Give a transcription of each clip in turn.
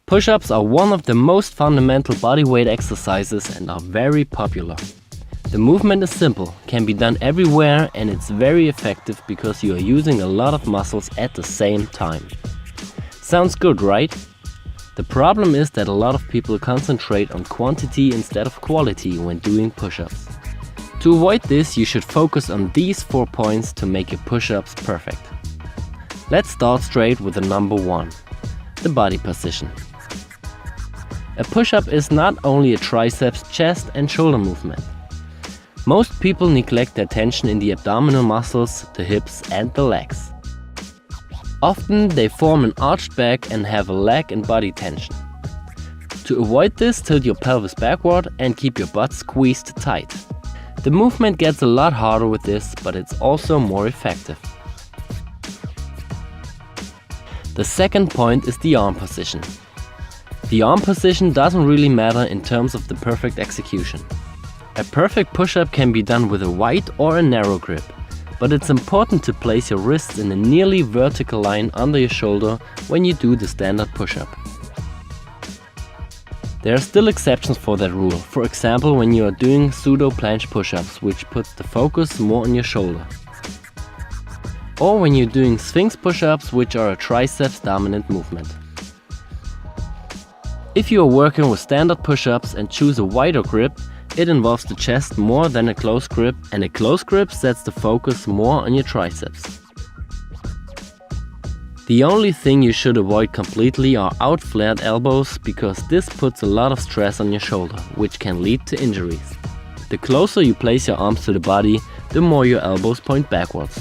Push-ups are one of the most fundamental bodyweight exercises and are very popular. The movement is simple, can be done everywhere, and it's very effective because you are using a lot of muscles at the same time. Sounds good, right? The problem is that a lot of people concentrate on quantity instead of quality when doing push-ups. To avoid this, you should focus on these 4 points to make your push-ups perfect. Let's start straight with the number 1, the body position. A push-up is not only a triceps, chest and shoulder movement. Most people neglect their tension in the abdominal muscles, the hips and the legs. Often they form an arched back and have a leg and body tension. To avoid this, tilt your pelvis backward and keep your butt squeezed tight. The movement gets a lot harder with this, but it's also more effective. The second point is the arm position. The arm position doesn't really matter in terms of the perfect execution. A perfect push-up can be done with a wide or a narrow grip, but it's important to place your wrists in a nearly vertical line under your shoulder when you do the standard push-up. There are still exceptions for that rule, for example when you are doing pseudo planche push-ups, which puts the focus more on your shoulder. Or when you're doing sphinx push-ups, which are a triceps dominant movement. If you are working with standard push-ups and choose a wider grip, it involves the chest more than a close grip, and a close grip sets the focus more on your triceps. The only thing you should avoid completely are out-flared elbows, because this puts a lot of stress on your shoulder, which can lead to injuries. The closer you place your arms to the body, the more your elbows point backwards.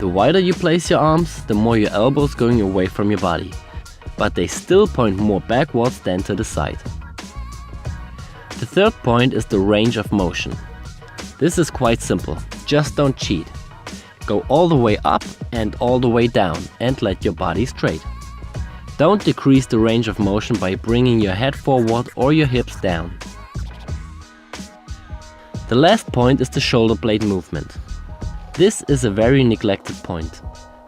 The wider you place your arms, the more your elbows going away from your body, but they still point more backwards than to the side. The third point is the range of motion. This is quite simple, just don't cheat. Go all the way up and all the way down and let your body straight. Don't decrease the range of motion by bringing your head forward or your hips down. The last point is the shoulder blade movement. This is a very neglected point.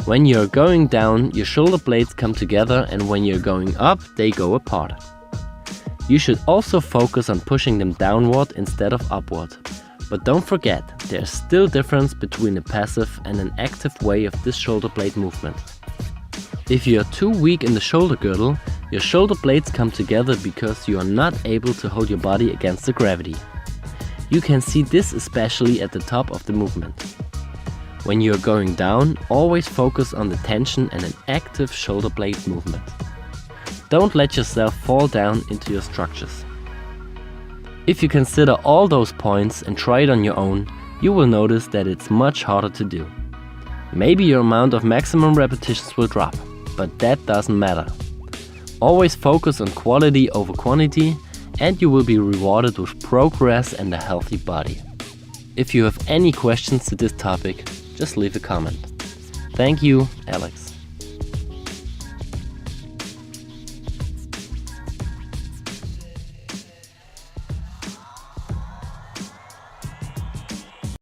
When you're going down, your shoulder blades come together, and when you're going up, they go apart. You should also focus on pushing them downward instead of upward. But don't forget, there's still difference between a passive and an active way of this shoulder blade movement. If you are too weak in the shoulder girdle, your shoulder blades come together because you are not able to hold your body against the gravity. You can see this especially at the top of the movement. When you are going down, always focus on the tension and an active shoulder blade movement. Don't let yourself fall down into your structures. If you consider all those points and try it on your own, you will notice that it's much harder to do. Maybe your amount of maximum repetitions will drop, but that doesn't matter. Always focus on quality over quantity, and you will be rewarded with progress and a healthy body. If you have any questions to this topic, just leave a comment. Thank you, Alex.